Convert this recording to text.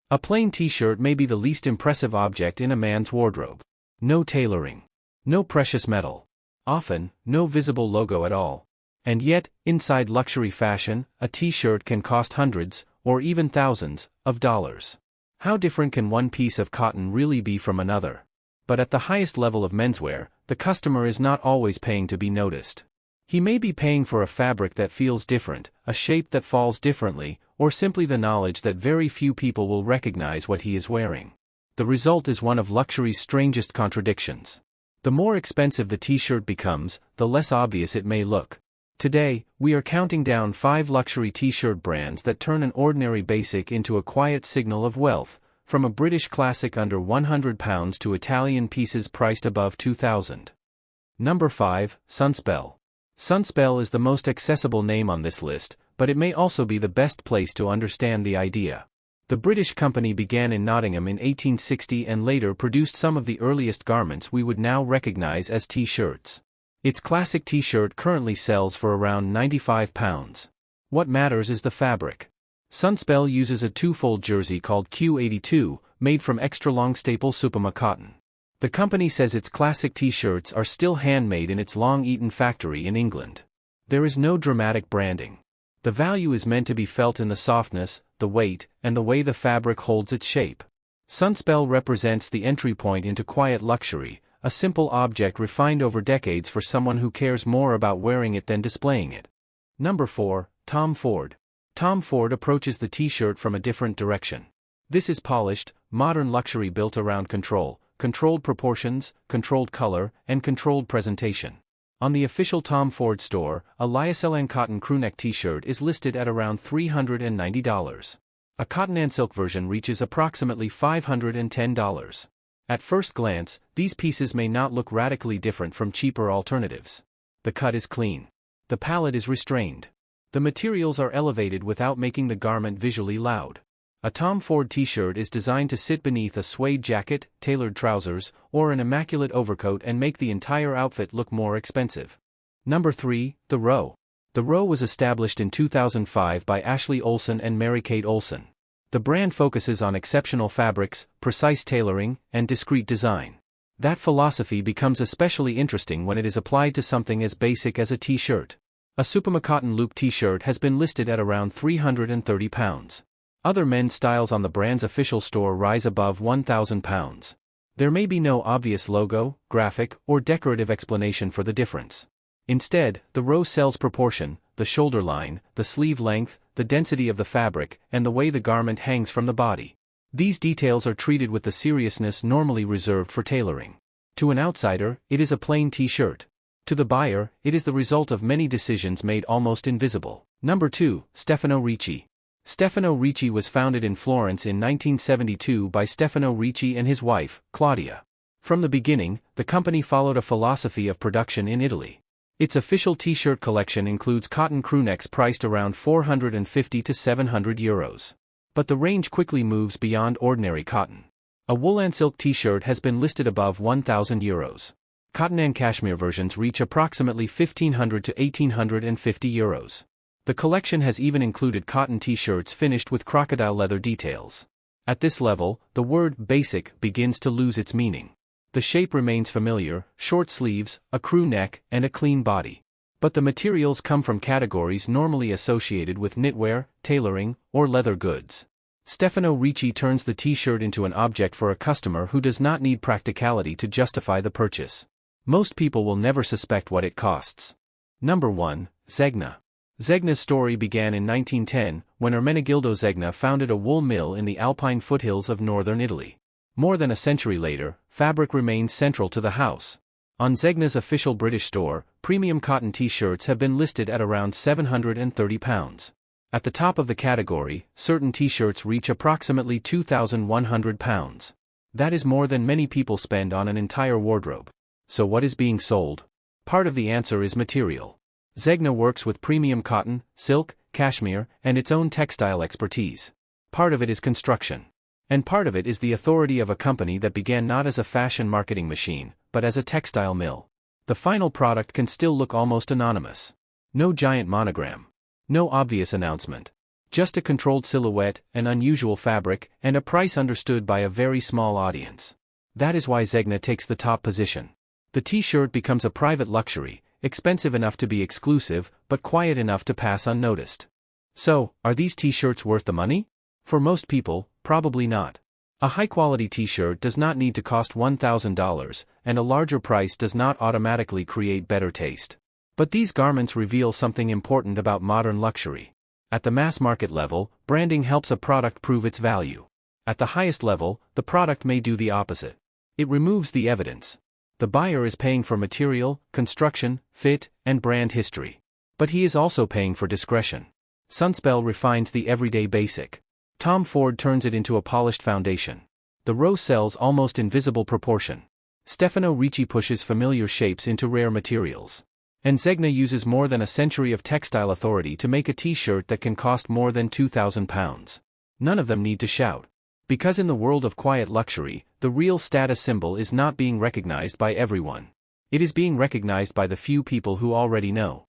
A plain t-shirt may be the least impressive object in a man's wardrobe. No tailoring. No precious metal. Often, no visible logo at all. And yet, inside luxury fashion, a t-shirt can cost hundreds, or even thousands, of dollars. How different can one piece of cotton really be from another? But at the highest level of menswear, the customer is not always paying to be noticed. He may be paying for a fabric that feels different, a shape that falls differently, or simply the knowledge that very few people will recognize what he is wearing. The result is one of luxury's strangest contradictions. The more expensive the t-shirt becomes, the less obvious it may look. Today, we are counting down 5 luxury t-shirt brands that turn an ordinary basic into a quiet signal of wealth, from a British classic under £100 to Italian pieces priced above £2,000. Number 5, Sunspel. Sunspel is the most accessible name on this list, but it may also be the best place to understand the idea. The British company began in Nottingham in 1860 and later produced some of the earliest garments we would now recognize as t-shirts. Its classic t-shirt currently sells for around £95. What matters is the fabric. Sunspel uses a two-fold jersey called Q82, made from extra-long staple Supima cotton. The company says its classic t-shirts are still handmade in its Long Eaton factory in England. There is no dramatic branding. The value is meant to be felt in the softness, the weight, and the way the fabric holds its shape. Sunspel represents the entry point into quiet luxury, a simple object refined over decades for someone who cares more about wearing it than displaying it. Number 4, Tom Ford. Tom Ford approaches the t-shirt from a different direction. This is polished, modern luxury built around control, controlled proportions, controlled color, and controlled presentation. On the official Tom Ford store, a lyocell cotton crewneck t-shirt is listed at around $390. A cotton and silk version reaches approximately $510. At first glance, these pieces may not look radically different from cheaper alternatives. The cut is clean. The palette is restrained. The materials are elevated without making the garment visually loud. A Tom Ford t-shirt is designed to sit beneath a suede jacket, tailored trousers, or an immaculate overcoat and make the entire outfit look more expensive. Number 3, The Row. The Row was established in 2005 by Ashley Olsen and Mary-Kate Olsen. The brand focuses on exceptional fabrics, precise tailoring, and discreet design. That philosophy becomes especially interesting when it is applied to something as basic as a t-shirt. A Supima cotton loop t-shirt has been listed at around £330. Other men's styles on the brand's official store rise above £1,000. There may be no obvious logo, graphic, or decorative explanation for the difference. Instead, the Row sells proportion, the shoulder line, the sleeve length, the density of the fabric, and the way the garment hangs from the body. These details are treated with the seriousness normally reserved for tailoring. To an outsider, it is a plain t-shirt. To the buyer, it is the result of many decisions made almost invisible. Number 2, Stefano Ricci. Stefano Ricci was founded in Florence in 1972 by Stefano Ricci and his wife, Claudia. From the beginning, the company followed a philosophy of production in Italy. Its official t-shirt collection includes cotton crewnecks priced around €450 to €700. But the range quickly moves beyond ordinary cotton. A wool and silk t-shirt has been listed above €1,000. Cotton and cashmere versions reach approximately €1,500 to €1,850. The collection has even included cotton t-shirts finished with crocodile leather details. At this level, the word basic begins to lose its meaning. The shape remains familiar: short sleeves, a crew neck, and a clean body. But the materials come from categories normally associated with knitwear, tailoring, or leather goods. Stefano Ricci turns the t-shirt into an object for a customer who does not need practicality to justify the purchase. Most people will never suspect what it costs. Number 1, Zegna. Zegna's story began in 1910, when Ermenegildo Zegna founded a wool mill in the Alpine foothills of northern Italy. More than a century later, fabric remains central to the house. On Zegna's official British store, premium cotton t-shirts have been listed at around £730. At the top of the category, certain t-shirts reach approximately £2,100. That is more than many people spend on an entire wardrobe. So what is being sold? Part of the answer is material. Zegna works with premium cotton, silk, cashmere, and its own textile expertise. Part of it is construction. And part of it is the authority of a company that began not as a fashion marketing machine, but as a textile mill. The final product can still look almost anonymous. No giant monogram. No obvious announcement. Just a controlled silhouette, an unusual fabric, and a price understood by a very small audience. That is why Zegna takes the top position. The t-shirt becomes a private luxury, expensive enough to be exclusive, but quiet enough to pass unnoticed. So, are these t-shirts worth the money? For most people, probably not. A high-quality t-shirt does not need to cost $1,000, and a larger price does not automatically create better taste. But these garments reveal something important about modern luxury. At the mass market level, branding helps a product prove its value. At the highest level, the product may do the opposite. It removes the evidence. The buyer is paying for material, construction, fit, and brand history. But he is also paying for discretion. Sunspel refines the everyday basic. Tom Ford turns it into a polished foundation. The Rose sells almost invisible proportion. Stefano Ricci pushes familiar shapes into rare materials. And Zegna uses more than a century of textile authority to make a t-shirt that can cost more than £2,000. None of them need to shout. Because in the world of quiet luxury, the real status symbol is not being recognized by everyone. It is being recognized by the few people who already know.